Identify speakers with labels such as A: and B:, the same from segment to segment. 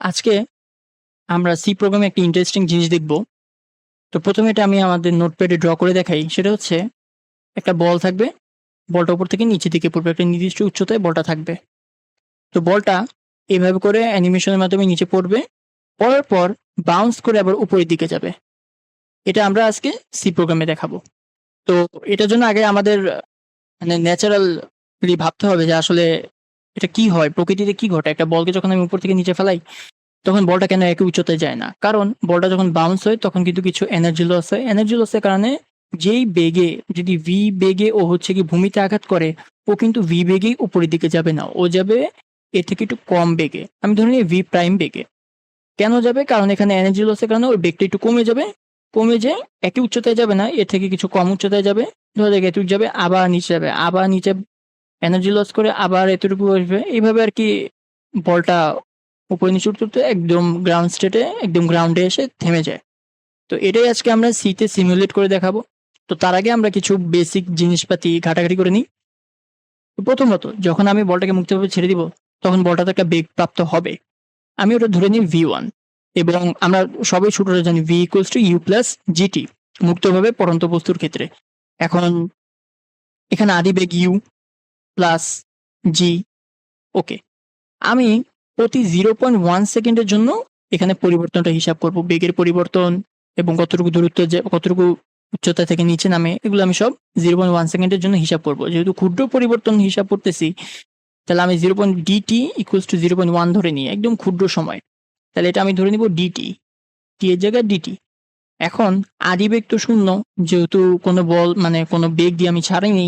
A: আজকে আমরা সি প্রোগ্রামে একটা ইন্টারেস্টিং জিনিস দেখব। তো প্রথমে এটা আমি আমাদের নোটপ্যাডে ড্র করে দেখাই। সেটা হচ্ছে একটা বল থাকবে। বলটা উপর থেকে নিচের দিকে পড়বে। একটা নির্দিষ্ট উচ্চতায় বলটা থাকবে। তো বলটা এভাবে করে অ্যানিমেশনের মাধ্যমে নিচে পড়বে। পড়ার পর বাউন্স করে আবার উপরের দিকে যাবে। এটা আমরা আজকে সি প্রোগ্রামে দেখাবো। তো এটার জন্য আগে আমাদের মানে ন্যাচারালি ভাবতে হবে যে আসলে এটা কি হয়? প্রকৃতিতে কি ঘটে? একটা বলকে যখন আমি উপর থেকে নিচে ফেলাই তখন বলটা কেন একই উচ্চতায় যায় না? কারণ বলটা যখন বাউন্স হয় তখন কিন্তু কিছু এনার্জি লস হয়। এনার্জি লসের কারণে যেই বেগে যদি ভি বেগে ও হচ্ছে গিয়ে ভূমিতে আঘাত করে, ও কিন্তু ভি বেগেই উপরের দিকে যাবে না। ও যাবে এর থেকে একটু কম বেগে। আমি ধরে নিই ভি প্রাইম বেগে। কেন যাবে? কারণ এখানে এনার্জি লসের কারণে ওর বেগটা একটু কমে যাবে। কমে যেয়ে একই উচ্চতায় যাবে না, এর থেকে কিছু কম উচ্চতায় যাবে। ধরা যাক এতটুকু যাবে, আবার নিচে যাবে। আবার নিচে এনার্জি লস করে আবার এতটুকু আসবে। এইভাবে আরকি বলটা উপরে নিচে উঠতে, উঠতে একদম গ্রাউন্ড স্টেটে একদম গ্রাউন্ডে এসে থেমে যায়। তো এটাই আজকে আমরা সি তে সিমুলেট করে দেখাবো। তো তার আগে আমরা কিছু বেসিক জিনিসপাতি ঘাটাঘাটি করে নিই। তো প্রথমত যখন আমি বলটাকে মুক্তভাবে ছেড়ে দিব, তখন বলটা তো একটা বেগ প্রাপ্ত হবে। আমি ওটা ধরে নিই V1 এবং আমরা সবাই ছোটরা জানি V equals to u plus g t মুক্তভাবে পড়ন্ত বস্তুর ক্ষেত্রে। এখন এখানে আদিবেগ ইউ প্লাস জি। ওকে। আমি প্রতি 0.1 সেকেন্ডের জন্য এখানে পরিবর্তনটা হিসাব করব। বেগের পরিবর্তন এবং কতটুকু দূরত্ব যে কতটুকু উচ্চতা থেকে নিচে নামে এগুলো আমি সব 0.1 সেকেন্ডের জন্য হিসাব করব। যেহেতু ক্ষুদ্র পরিবর্তন হিসাব করতেছি, তাহলে আমি 0.dt ইকুয়ালস টু 0.1 ধরে নিই একদম ক্ষুদ্র সময়। তাহলে এটা আমি ধরে নিব ডিটি, টি এর জায়গায় ডিটি। এখন আদিবেগ তো শূন্য, যেহেতু কোনো বল মানে কোনো বেগ দিয়ে আমি ছাড়িনি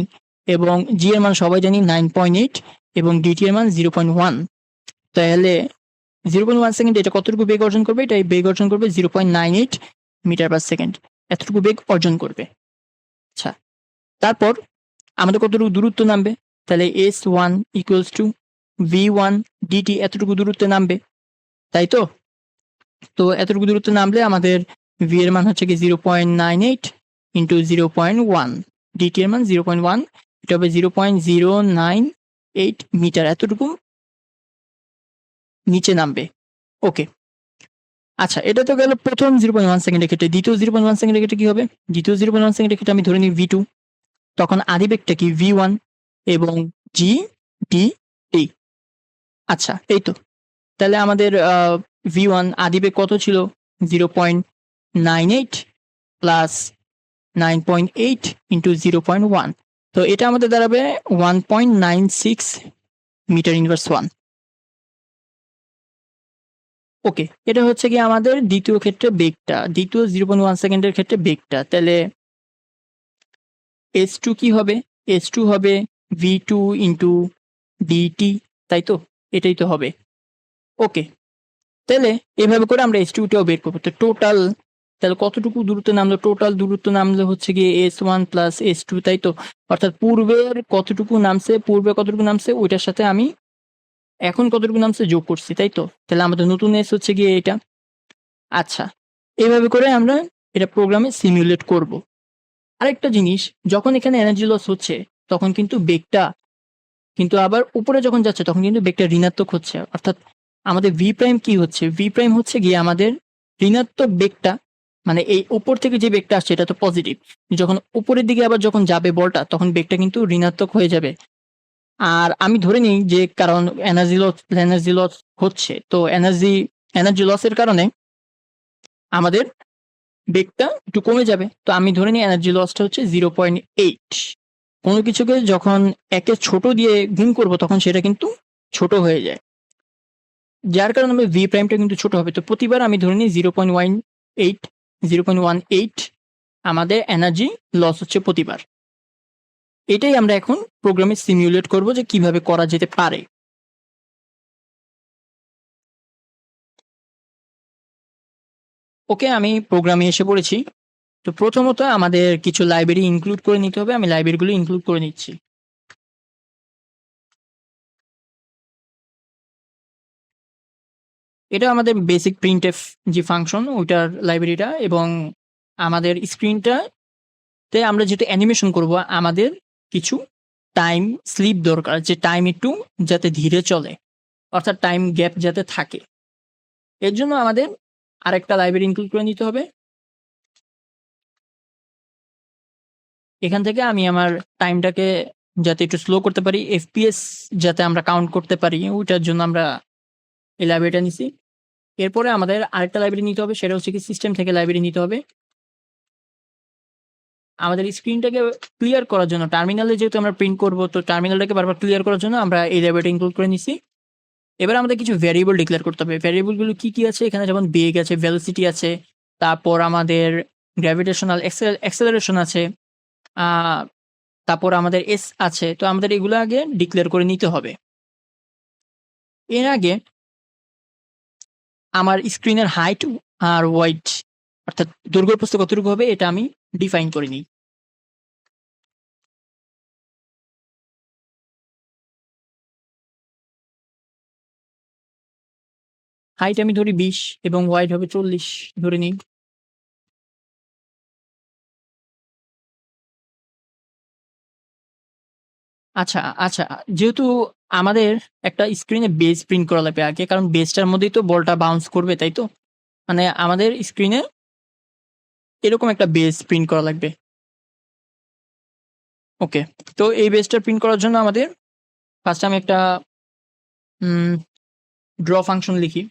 A: এবং জি এর মান সবাই জানি 9.8 এবং ডিটি এর মান 0.1। তাহলে 0.1 সেকেন্ড এটা কতটুকু বেগ অর্জন করবে? এটা বেগ অর্জন করবে 0.98 মিটার পার সেকেন্ড। এতটুকু বেগ অর্জন করবে। আচ্ছা, তারপর আমাদের কতটুকু দূরত্ব নামবে? তাহলে S1 equals to V1 DT এতটুকু দূরত্বে নামবে, তাই তো? তো এতটুকু দূরত্বে নামলে আমাদের V এর মান হচ্ছে কি 0.98 ইন্টু 0.1, ডিটি এর মান 0.1, এটা হবে 0.098 মিটার এতটুকু নিচে নামবে। ওকে। আচ্ছা, এটা তো গেল প্রথম 0.1 সেকেন্ডের ক্ষেত্রে। দ্বিতীয় 0.1 সেকেন্ডের ক্ষেত্রে কি হবে? দ্বিতীয় 0.1 সেকেন্ডের ক্ষেত্রে আমি ধরে নিই V2, তখন আদিবেগটা কি V1 এবং জি ডি টি। আচ্ছা, এই তো। তাহলে আমাদের V1 আদিবেগ কত ছিল? 0.98 প্লাস 9.8 ইন্টু 0.1। তো এটা আমাদের দাঁড়াবে 1.96 মিটার ইনভার্স 1। ওকে, এটা হচ্ছে গিয়ে আমাদের দ্বিতীয় ক্ষেত্রে বেগটা, দ্বিতীয় 0.1 সেকেন্ডের ক্ষেত্রে বেগটা। তাহলে S2 কি হবে? S2 হবে V2 ইন্টু ডিটি, তাই তো? এটাই তো হবে। ওকে, তাহলে এভাবে করে আমরা S2 টাও বের করবো। তো টোটাল তাহলে কতটুকু দূরত্ব নামলো? টোটাল দূরত্ব নামলে হচ্ছে গিয়ে S1 প্লাস S2, তাই তো? অর্থাৎ পূর্বের কতটুকু নামছে, পূর্বে কতটুকু নামছে ওইটার সাথে আমি এখন কতটুকু নামছে যোগ করছি, তাই তো? তাহলে আমাদের নতুন S হচ্ছে গিয়ে এটা। আচ্ছা, এভাবে করে আমরা এটা প্রোগ্রামে সিমুলেট করব। আরেকটা জিনিস, যখন এখানে এনার্জি লস হচ্ছে তখন কিন্তু বেগটা কিন্তু আবার উপরে যখন যাচ্ছে তখন কিন্তু বেগটা ঋণাত্মক হচ্ছে। অর্থাৎ আমাদের ভি প্রাইম কি হচ্ছে? ভি প্রাইম হচ্ছে গিয়ে আমাদের ঋণাত্মক বেগটা, মানে এই উপর থেকে যে বেগটা আসছে এটা তো পজিটিভ। যখন উপরের দিকে আবার যখন যাবে বলটা তখন বেগটা কিন্তু ঋণাত্মক হয়ে যাবে। আর আমি ধরে নিই যে কারণ এনার্জি লস হচ্ছে, তো এনার্জি লসের কারণে আমাদের বেগটা একটু কমে যাবে। তো আমি ধরে নিই এনার্জি লসটা হচ্ছে 0.8। কোনো কিছুকে যখন একে ছোট দিয়ে গুণ করব তখন সেটা কিন্তু ছোট হয়ে যায়। যার কারণে আমার ভি প্রাইমটা কিন্তু ছোট হবে। তো প্রতিবার আমি ধরে নিই 0.18 আমাদের এনার্জি লস হচ্ছে প্রতিবার। এটাই আমরা এখন প্রোগ্রামে সিমুলেট করব যে কিভাবে করা যেতে পারে। ওকে, আমি প্রোগ্রামে এসে পড়েছি। তো প্রথমত আমাদের কিছু লাইব্রেরি ইনক্লুড করে নিতে হবে। আমি লাইব্রেরিগুলো ইনক্লুড করে নিচ্ছি। এটা আমাদের বেসিক প্রিন্টএফ যে ফাংশন ওইটার লাইব্রেরিটা, এবং আমাদের স্ক্রিনটাতে আমরা যেটা অ্যানিমেশন করব আমাদের কিছু টাইম স্লিপ দরকার, যে টাইম একটু যাতে ধীরে চলে, অর্থাৎ টাইম গ্যাপ যাতে থাকে। এর জন্য আমাদের আরেকটা লাইব্রেরি ইনক্লুড করে নিতে হবে। এখান থেকে আমি আমার টাইমটাকে যাতে একটু স্লো করতে পারি, এফপিএস যাতে আমরা কাউন্ট করতে পারি, ওইটার জন্য আমরা এই লাইব্রেরিটা নিছি। এরপরে আমাদের আরেকটা লাইব্রেরি নিতে হবে, সেটা হচ্ছে কি সিস্টেম থেকে লাইব্রেরি নিতে হবে। আমাদের স্ক্রিনটাকে ক্লিয়ার করার জন্য টার্মিনালে যেহেতু আমরা প্রিন্ট করব, তো টার্মিনালটাকে বারবার ক্লিয়ার করার জন্য আমরা এই লাইব্রেরিটা ইনক্লুড করে নিছি। এবার আমাদের কিছু ভ্যারিয়েবল ডিক্লেয়ার করতে হবে। ভ্যারিয়েবলগুলো কি আছে? এখানে যেমন বেগ আছে, ভেলোসিটি আছে, তারপর আমাদের গ্র্যাভিটেশনাল অ্যাক্সেলারেশন আছে, আ তারপর আমাদের এস আছে। তো আমাদের এগুলো আগে ডিক্লেয়ার করে নিতে হবে। এর আগে আমার স্ক্রিনের হাইট আর ওয়েট, অর্থাৎ দৈর্ঘ্য প্রস্থ কতটুকু হবে এটা আমি ডিফাইন করে নিই। হাইট আমি ধরি ২০ এবং ওয়েট হবে ৪০ ধরে নিই। আচ্ছা, আচ্ছা। যেহেতু আমাদের একটা স্ক্রিনে বেজ প্রিন্ট করা লাগবে আগে। কারণ বেজটার মধ্যেই তো বলটা বাউন্স করবে, তাই তো? মানে আমাদের স্ক্রিনে এরকম একটা বেজ প্রিন্ট করা লাগবে। ওকে। তো এই বেজটা প্রিন্ট করার জন্য আমাদের ফার্স্ট এ আমি একটা উম ড্র ফাংশন লিখি।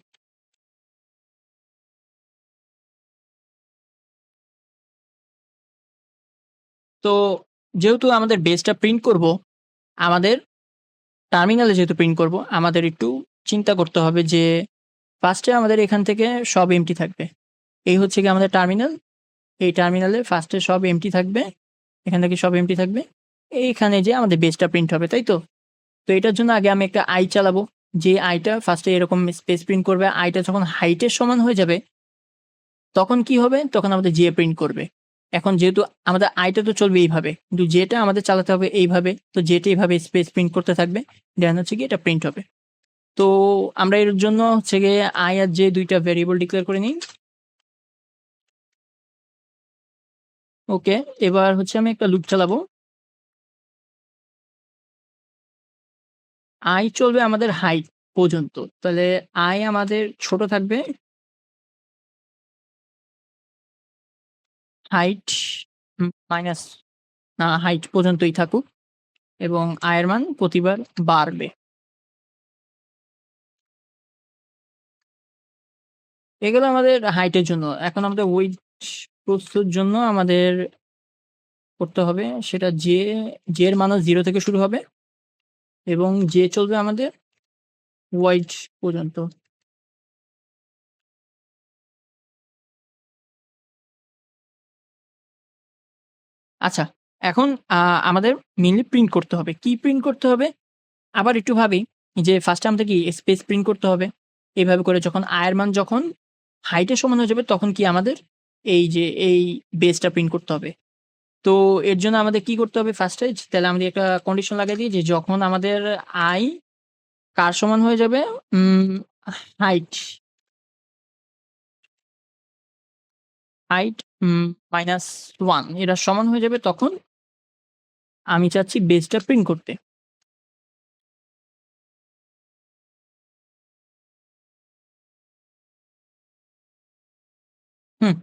A: তো যেহেতু আমাদের বেজটা প্রিন্ট করব, আমাদের টার্মিনালে যেহেতু প্রিন্ট করব, আমাদের একটু চিন্তা করতে হবে যে ফার্স্ট এ আমাদের এখান থেকে সব এম্পটি থাকবে। এই হচ্ছে গিয়ে আমাদের টার্মিনাল। এই টার্মিনালে ফার্স্ট এ সব এম্পটি থাকবে। এখান থেকে সব এম্পটি থাকবে। এইখানে যেয়ে আমাদের বেজটা প্রিন্ট হবে, তাই তো? তো এটার জন্য আগে আমি একটা i চালাবো। যে i টা ফার্স্ট এ এরকম স্পেস প্রিন্ট করবে। i টা যখন হাইটের সমান হয়ে যাবে, তখন কি হবে? তখন আমাদের j প্রিন্ট করবে। এখন যেহেতু আমাদের i টা তো চলবে এইভাবে। কিন্তু j টা আমাদের চালাতে হবে এইভাবে। তো j টা এইভাবে স্পেস প্রিন্ট করতে থাকবে। দেন হচ্ছে গিয়ে এটা প্রিন্ট হবে। তো আমরা এর জন্য হচ্ছে গিয়ে i আর j ২ টা ভেরিয়েবল ডিক্লেয়ার করে নিই। ওকে। এবার হচ্ছে আমি একটা লুপ চালাবো। i চলবে আমাদের হাইট পর্যন্ত। তাহলে i আমাদের ছোট থাকবে। হাইট মাইনাস হাইট পর্যন্তই থাকুক এবং আয়ের মান প্রতিবার বাড়বে। এগুলো আমাদের হাইটের জন্য। এখন আমাদের ওয়েট প্রস্তুর জন্য আমাদের করতে হবে সেটা জে এর মানও 0 থেকে শুরু হবে এবং জে চলবে আমাদের ওয়াইড পর্যন্ত। আচ্ছা, এখন আমাদের মেইনলি প্রিন্ট করতে হবে। কি প্রিন্ট করতে হবে? আবার একটু ভাবি যে ফার্স্টে আমাদের কি স্পেস প্রিন্ট করতে হবে। এভাবে করে যখন এর মান যখন হাইটের সমান হয়ে যাবে তখন কি আমাদের এই যে এই বেসটা প্রিন্ট করতে হবে। তো এর জন্য আমাদের কি করতে হবে ফার্স্টে? তাহলে আমাদের একটা কন্ডিশন লাগাই দিই যে যখন আমাদের i কার সমান হয়ে যাবে? উম হাইট, হাইট মাইনাস 1 এটার সমান হয়ে যাবে তখন আমি চাচ্ছি বেসটা প্রিন্ট করতে। হুম,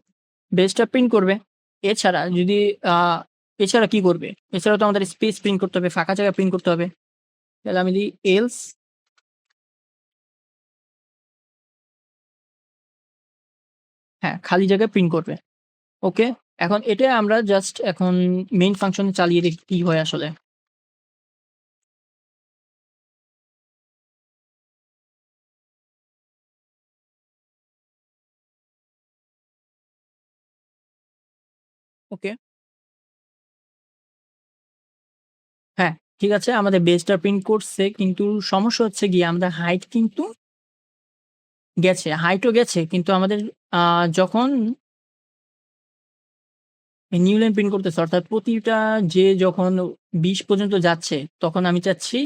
A: বেসটা প্রিন্ট করবে। এছাড়া যদি আ এছাড়া কি করবে? এছাড়াও তো আমাদের স্পেস প্রিন্ট করতে হবে, ফাঁকা জায়গা প্রিন্ট করতে হবে। তাহলে আমি দিই এলস, হ্যাঁ, খালি জায়গায় প্রিন্ট করবে। ওকে। এখন এটা আমরা জাস্ট এখন মেইন ফাংশনে চালিয়ে দেখি কি হয় আসলে। ওকে। হ্যাঁ, ঠিক আছে আমাদের বেসটা প্রিন্ট করছে কিন্তু সমস্যা হচ্ছে গিয়ে আমাদের হাইট কিন্তু গেছে। হাইটও গেছে কিন্তু আমাদের আ যখন নিউ লাইন প্রিন্ট করতেছে অর্থাৎ প্রতিটা যে যখন ২০ পর্যন্ত যাচ্ছে তখন আমি চাচ্ছি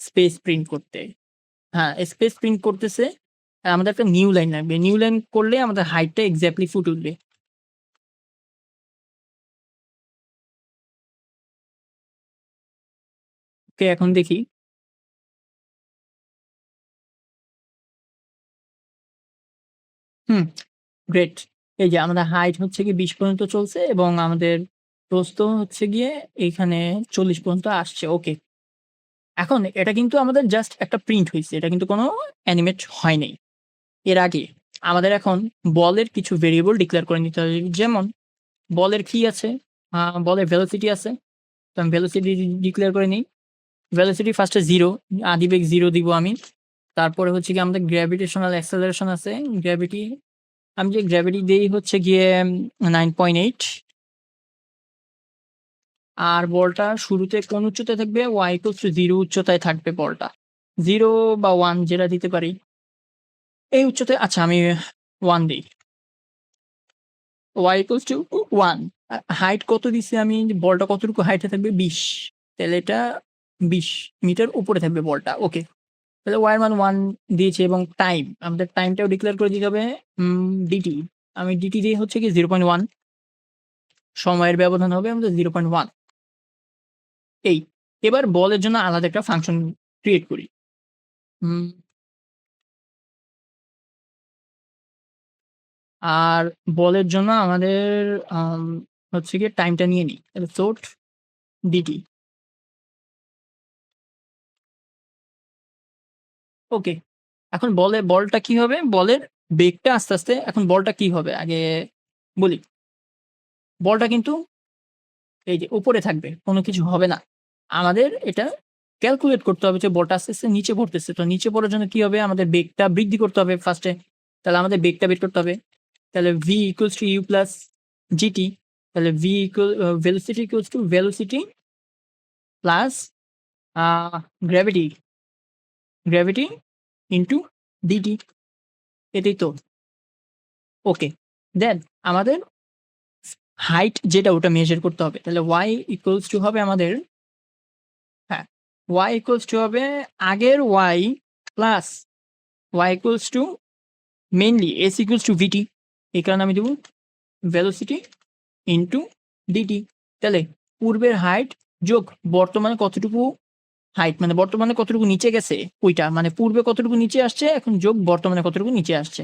A: স্পেস প্রিন্ট করতে। হ্যাঁ, স্পেস প্রিন্ট করতেছে। আমাদের একটা নিউ লাইন লাগবে। নিউ লাইন করলে আমাদের হাইটটা এক্সাক্টলি ফুটে উঠবে। ওকে, এখন দেখি। হুম, গ্রেট। এই যে আমাদের হাইট হচ্ছে গিয়ে ২০ পর্যন্ত চলছে এবং আমাদের প্রস্থ হচ্ছে গিয়ে এইখানে ৪০ পর্যন্ত আসছে। ওকে। এখন এটা কিন্তু আমাদের জাস্ট একটা প্রিন্ট হইছে। এটা কিন্তু কোনো অ্যানিমেট হয় নাই। এর আগে আমাদের এখন বলের কিছু ভেরিয়েবল ডিক্লেয়ার করে নিতে হবে। যেমন বলের কি আছে? বলের ভেলোসিটি আছে। তো আমি ভেলোসিটি ডিক্লেয়ার করে নিই। ভেলোসিটি ফার্স্ট এ 0 আদিবেগ 0 দিব আমি। তারপরে হচ্ছে গিয়ে আমাদের গ্র্যাভিটেশনাল অ্যাক্সেলারেশন আছে। গ্র্যাভিটি আমি যে গ্র্যাভিটি দেই হচ্ছে গিয়ে 9.8 আর বলটা শুরুতে কোন উচ্চতায় থাকবে? y equals to 0 উচ্চতায় থাকবে বলটা। 0 বা 1 যেটা দিতে পারি। এই উচ্চতায় আচ্ছা আমি 1 দেই। y equals to 1 হাইট কত দিছি আমি? বলটা কতটুকু হাইটে থাকবে? 20 তাহলে এটা 20 মিটার উপরে থাকবে বলটা। ওকে। তাহলে y এর মান 1 দিয়েছি এবং টাইম আমাদের টাইমটাও ডিক্লেয়ার করে দিতে হবে dt আমি dt দিয়ে হচ্ছে কি 0.1 সময়ের ব্যবধান হবে আমাদের 0.1 এই। এবার বলের জন্য আলাদা একটা ফাংশন ক্রিয়েট করি। হুম, আর বলের জন্য আমাদের আম হচ্ছে গিয়ে টাইমটা নিয়ে নিই। তাহলে সোট dt ওকে। এখন বলটা কি হবে? বলের বেগটা আস্তে, আস্তে এখন বলটা কি হবে? আগে বলি। বলটা কিন্তু এই যে উপরে থাকবে। কোন কিছু হবে না। আমাদের এটা ক্যালকুলেট করতে হবে যে বলটা আস্তে, আস্তে নিচে পড়তেছে। তো নিচে পড়ার জন্য কি হবে? আমাদের বেগটা বৃদ্ধি করতে হবে ফার্স্ট এ। তাহলে আমাদের বেগটা বের করতে হবে। তাহলে v equals to u plus gt তাহলে velocity equals to velocity plus a gravity, gravity into dt এটাই তো। ওকে। দেন আমাদের হাইট যেটা ওটা মেজার করতে হবে। তাহলে y equals to হবে আমাদের হ্যাঁ, y equals to হবে আগের y plus y equals to mainly s equals to vt এই কারণে আমি দেব velocity into dt তাহলে পূর্বের হাইট যোগ বর্তমানে কতটুকু হাইট মানে বর্তমানে কতটুকু নিচে গেছে ওইটা মানে পূর্বে কতটুকু নিচে আসছে এখন যোগ বর্তমানে কতটুকু নিচে আসছে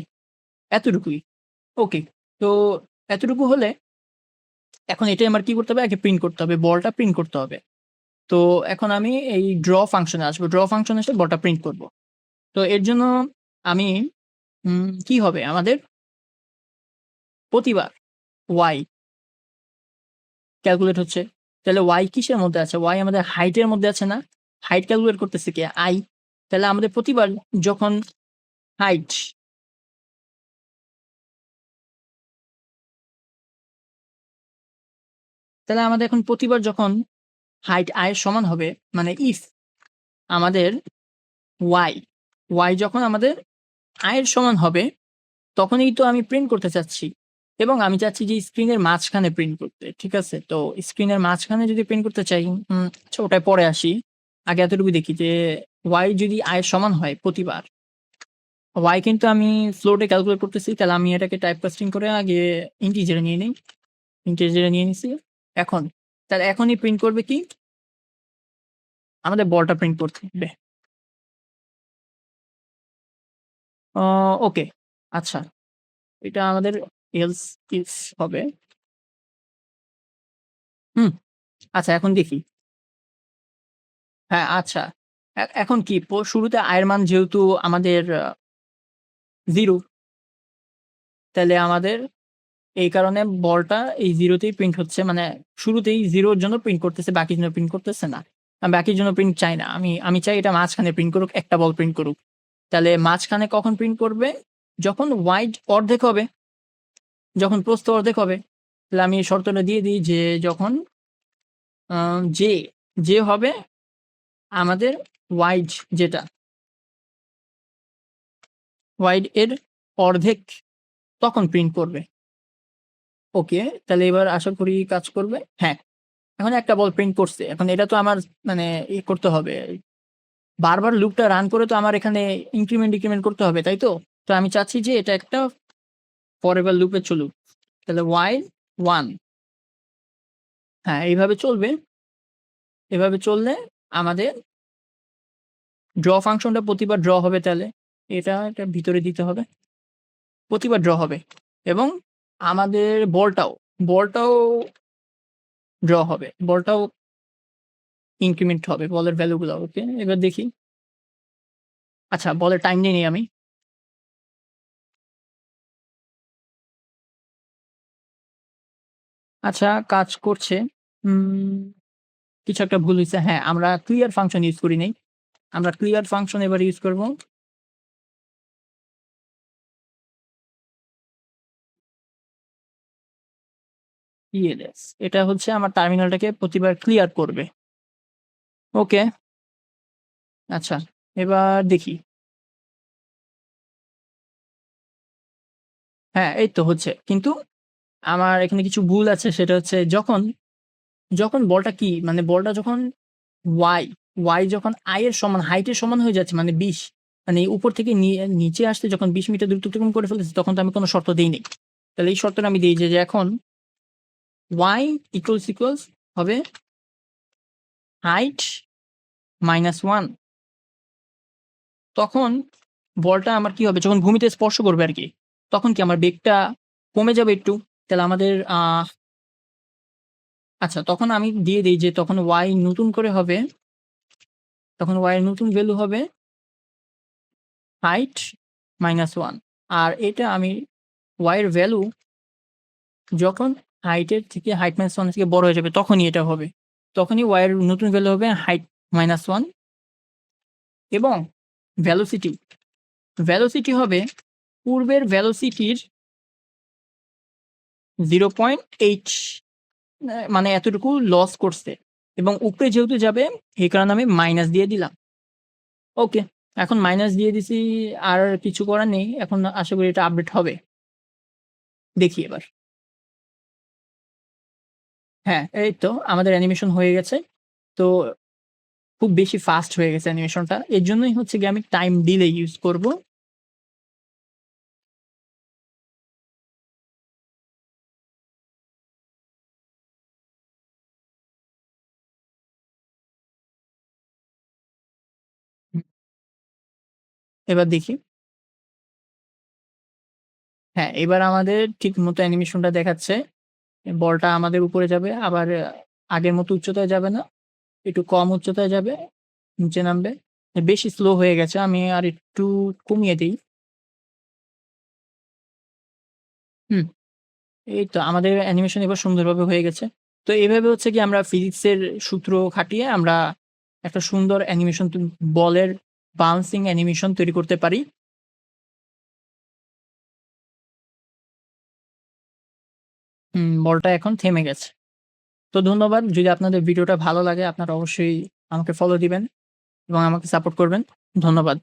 A: এতটুকুই। ওকে। তো এতটুকু হলে এখন এটাই আমার কি করতে হবে? আগে প্রিন্ট করতে হবে। বলটা প্রিন্ট করতে হবে। তো এখন আমি এই ড্র ফাংশনে আসবো। ড্র ফাংশনে এসে বলটা প্রিন্ট করব। তো এর জন্য আমি কি হবে আমাদের প্রতিবার y ক্যালকুলেট হচ্ছে। তাহলে y কিসের মধ্যে আছে? y আমাদের হাইটের মধ্যে আছে না? হাইট ক্যালকুলেট করতেছে কে? i তাহলে আমাদের প্রতিবার যখন হাইট তাহলে আমাদের এখন প্রতিবার যখন হাইট i এর সমান হবে মানে ইফ আমাদের y, y যখন আমাদের i এর সমান হবে তখনই তো আমি প্রিন্ট করতে চাচ্ছি এবং আমি চাচ্ছি যে স্ক্রিনের মাঝখানে প্রিন্ট করতে। ঠিক আছে? তো স্ক্রিনের মাঝখানে যদি প্রিন্ট করতে চাই আচ্ছা ওটায় পরে আসি। আগে এতটুকু দেখি যে y যদি i এর সমান হয় প্রতিবার y কিন্তু আমি ফ্লোটে ক্যালকুলেট করতেছি তাহলে আমি এটাকে টাইপ কাস্টিং করে আগে ইন্টিজারে নিয়ে নেই। ইন্টিজারে নিয়ে নিছি। এখন তাহলে এখনই প্রিন্ট করবে কি? আমাদের বলটা প্রিন্ট করতে হবে। অ ওকে। আচ্ছা। এটা আমাদের এলস ইফ হবে। হুম, আচ্ছা এখন দেখি। হ্যাঁ, আচ্ছা। এখন কি শুরুতে i এর মান যেহেতু আমাদের 0 তাইলে আমাদের এই কারণে বলটা এই 0 তেই প্রিন্ট হচ্ছে। মানে শুরুতেই 0 এর জন্য প্রিন্ট করতেছে, বাকির জন্য প্রিন্ট করতেছে না। আমি বাকির জন্য প্রিন্ট চাই না। আমি চাই এটা মাঝখানে প্রিন্ট করুক, একটা বল প্রিন্ট করুক। তাহলে মাঝখানে কখন প্রিন্ট করবে? যখন ওয়াইড অর্ধেক হবে, যখন প্রস্থ অর্ধেক হবে। তাহলে আমি এই শর্তটা দিয়ে দিই যে যখন আ যে, যে হবে আমাদের ওয়াইড যেটা, ওয়াইড এর অর্ধেক তখন প্রিন্ট করবে। ওকে, তাহলে এবার আশা করি কাজ করবে। হ্যাঁ, এখন একটা বল প্রিন্ট করছে। এখন এটা তো আমার মানে করতে হবে। বারবার লুপটা রান করে তো আমার এখানে ইনক্রিমেন্ট-ডিক্রিমেন্ট করতে হবে, তাই তো? তো আমি চাচ্ছি যে এটা একটা ফরএভার লুপে চলুক। তাহলে while 1 হ্যাঁ, এইভাবে চলবে। এভাবে চললে আমাদের ড্র ফাংশনটা প্রতিবার ড্র হবে তাহলে। এটা ভিতরে দিতে হবে। প্রতিবার ড্র হবে এবং আমাদের বলটাও ড্র হবে। বলটাও ইনক্রিমেন্ট হবে বলের ভ্যালুগুলো। ওকে, এবার দেখি। আচ্ছা, বলের টাইম নিয়ে নিই আমি। আচ্ছা, কাজ করছে। উম কিছু একটা ভুল হইছে। হ্যাঁ, আমরা ক্লিয়ার ফাংশন ইউজ করি নাই। আমরা ক্লিয়ার ফাংশন এবার ইউজ করব। TLS এটা হচ্ছে আমার টার্মিনালটাকে প্রতিবার ক্লিয়ার করবে। ওকে, আচ্ছা, এবার দেখি। হ্যাঁ, এই তো হচ্ছে। কিন্তু আমার এখানে কিছু ভুল আছে, সেটা হচ্ছে যখন বলটা কি মানে বলটা যখন y, y যখন i এর সমান হাইট এর সমান হয়ে যাচ্ছে মানে ২০, মানে উপর থেকে নিচে আসতে যখন ২০ মিটার দূরত্ব অতিক্রম করে ফেলেছে, তখন তো আমি কোনো শর্ত দেইনি। তাহলে এই শর্তটা আমি দেই যে এখন y ইকুয়ালস হবে হাইট -1। তখন বলটা আমার কি হবে যখন ভূমিতে স্পর্শ করবে আরকি, তখন কি আমার বেগটা কমে যাবে একটু। তাহলে আমাদের আচ্ছা, তখন আমি দিয়ে দেই যে তখন y নতুন করে হবে, তখন y এর নতুন ভ্যালু হবে হাইট -1। আর এটা আমি y এর ভ্যালু যখন হাইট -1 থেকে বড় হয়ে যাবে তখনই এটা হবে। তখনই y এর নতুন ভ্যালু হবে হাইট -1 এবং ভেলোসিটি, ভেলোসিটি হবে পূর্বের ভেলোসিটির 0.8, মানে এতটুকু লস করছে এবং উপরে যেহেতু যাবে এই কারণে আমি মাইনাস দিয়ে দিলাম। ওকে, এখন মাইনাস দিয়ে দিছি, আর কিছু করার নেই। এখন আশা করি এটা আপডেট হবে। দেখি এবার। হ্যাঁ, এই তো আমাদের অ্যানিমেশন হয়ে গেছে। তো খুব বেশি ফাস্ট হয়ে গেছে অ্যানিমেশনটা। এর জন্যই হচ্ছে গিয়ে আমি টাইম ডিলে ইউজ করব। হুম, এবার দেখি। হ্যাঁ, এবার আমাদের ঠিকমতো অ্যানিমেশনটা দেখাচ্ছে। বলটা আমাদের উপরে যাবে। আবার আগের মতো উচ্চতায় যাবে না। একটু কম উচ্চতায় যাবে, নিচে নামবে। বেশি স্লো হয়ে গেছে। আমি আরেকটু কমিয়ে দেই। হুম, এই তো আমাদের অ্যানিমেশন এবার সুন্দরভাবে হয়ে গেছে। তো এভাবে হচ্ছে গিয়ে আমরা ফিজিক্সের সূত্র খাটিয়ে আমরা একটা সুন্দর অ্যানিমেশন বলের বাউন্সিং অ্যানিমেশন তৈরি করতে পারি। বলটা এখন থেমে গেছে। তো ধন্যবাদ। যদি আপনাদের ভিডিওটা ভালো লাগে আপনারা অবশ্যই আমাকে ফলো দিবেন এবং আমাকে সাপোর্ট করবেন। ধন্যবাদ।